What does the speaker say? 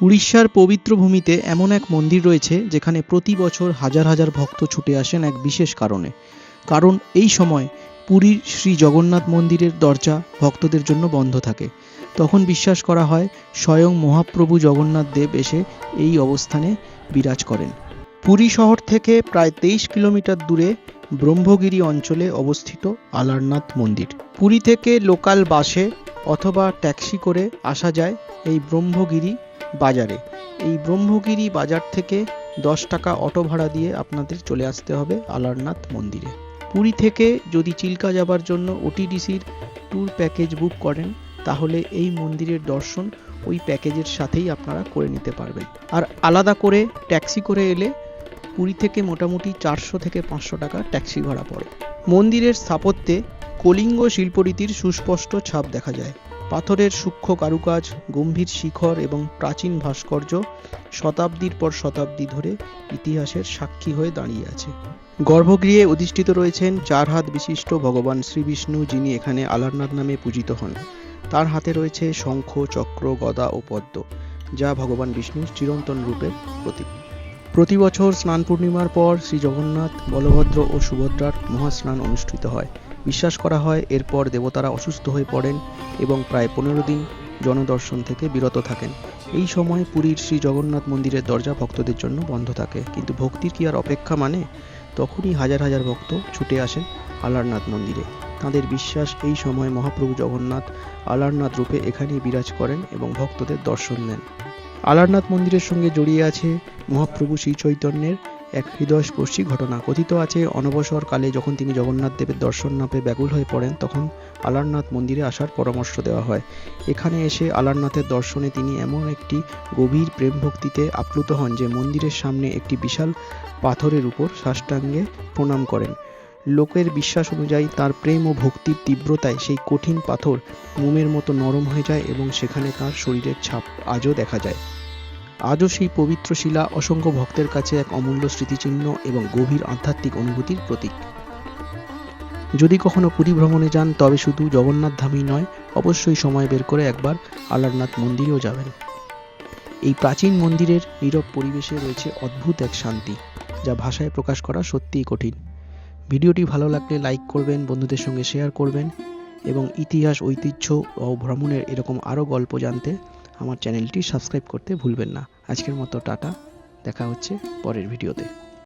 উড়িষ্যার পবিত্র ভূমিতে এমন এক মন্দির রয়েছে যেখানে প্রতি বছর হাজার হাজার ভক্ত ছুটে আসেন এক বিশেষ কারণে। কারণ এই সময় পুরীর শ্রী জগন্নাথ মন্দিরের দরজা ভক্তদের জন্য বন্ধ থাকে। তখন বিশ্বাস করা হয় স্বয়ং মহাপ্রভু জগন্নাথ দেব এসে এই অবস্থানে বিরাজ করেন। পুরী শহর থেকে প্রায় 23 কিলোমিটার দূরে ব্রহ্মগিরি অঞ্চলে অবস্থিত আলারনাথ মন্দির। পুরী থেকে লোকাল বাসে অথবা ট্যাক্সি করে আসা যায় এই ব্রহ্মগিরি বাজারে। এই ব্রহ্মগিরি বাজার থেকে 10 টাকা অটো ভাড়া দিয়ে আপনাদের চলে আসতে হবে আলারনাথ মন্দিরে। পুরী থেকে যদি চিল্কা যাবার জন্য ওটিডিসির ট্যুর প্যাকেজ বুক করেন তাহলে এই মন্দিরের দর্শন ওই প্যাকেজের সাথেই আপনারা করে নিতে পারবেন। আর আলাদা করে ট্যাক্সি করে এলে পুরী থেকে মোটামুটি 400 থেকে 500 টাকা ট্যাক্সি ভাড়া পড়ে। মন্দিরের স্থাপত্যে কলিঙ্গ শিল্পরীতির সুস্পষ্ট ছাপ দেখা যায়। পাথরের সূক্ষ্ম কারুকাজ, গম্ভীর শিখর এবং প্রাচীন ভাস্কর্য শতাব্দীর পর শতাব্দী ধরে ইতিহাসের সাক্ষী হয়ে দাঁড়িয়ে আছে। গর্ভগৃহে অধিষ্ঠিত রয়েছেন 4 হাত বিশিষ্ট ভগবান শ্রীবিষ্ণু, যিনি এখানে আলারনাথ নামে পূজিত হন। তার হাতে রয়েছে শঙ্খ, চক্র, গদা ও পদ্ম, যা ভগবান বিষ্ণুর চিরন্তন রূপের প্রতীক। প্রতি বছর স্নান পূর্ণিমার পর শ্রী জগন্নাথ, বলভদ্র ও সুভদ্রার মহাস্নান অনুষ্ঠিত হয়। বিশ্বাস করা হয় এরপর দেবতারা অসুস্থ হয়ে পড়েন এবং প্রায় 15 দিন জনদর্শন থেকে বিরত থাকেন। এই সময় পুরীর শ্রী জগন্নাথ মন্দিরের দরজা ভক্তদের জন্য বন্ধ থাকে। কিন্তু ভক্তির কি আর অপেক্ষা মানে? তখনই হাজার হাজার ভক্ত ছুটে আসেন আলারনাথ মন্দিরে। তাঁদের বিশ্বাস এই সময় মহাপ্রভু জগন্নাথ আলারনাথ রূপে এখানেই বিরাজ করেন এবং ভক্তদের দর্শন দেন। আলারনাথ মন্দিরের সঙ্গে জড়িয়ে আছে মহাপ্রভু শ্রী চৈতন্যের এক হৃদয়স্পর্শী ঘটনা। কথিত আছে অনবসর কালে যখন তিনি জগন্নাথ দেবের দর্শন না পেয়ে ব্যাকুল হয়ে পড়েন, তখন আলারনাথ মন্দিরে আসার পরামর্শ দেওয়া হয়। এখানে এসে আলারনাথের দর্শনে তিনি এমন একটি গভীর প্রেম ভক্তিতে আপ্লুত হন যে মন্দিরের সামনে একটি বিশাল পাথরের উপর সাষ্টাঙ্গে প্রণাম করেন। লোকের বিশ্বাস অনুযায়ী তার প্রেম ও ভক্তির তীব্রতায় সেই কঠিন পাথর মোমের মতো নরম হয়ে যায় এবং সেখানে তার শরীরের ছাপ আজও দেখা যায়। আজও সেই পবিত্র শিলা অসংখ্য ভক্তের কাছে এক অমূল্য স্মৃতিচিহ্ন এবং গভীর আধ্যাত্মিক অনুভূতির প্রতীক। যদি কখনো পুরী ভ্রমণে যান তবে শুধু জগন্নাথ ধামই নয়, অবশ্যই সময় বের করে একবার আলারনাথ মন্দিরেও যাবেন। এই প্রাচীন মন্দিরের নীরব পরিবেশে রয়েছে অদ্ভুত এক শান্তি, যা ভাষায় প্রকাশ করা সত্যিই কঠিন। ভিডিওটি ভালো লাগলে লাইক করবেন, বন্ধুদের সঙ্গে শেয়ার করবেন এবং ইতিহাস, ঐতিহ্য ও ভ্রমণের এরকম আরও গল্প জানতে আমার চ্যানেলটি সাবস্ক্রাইব করতে ভুলবেন না। আজকের মতো টাটা, দেখা হচ্ছে পরের ভিডিওতে।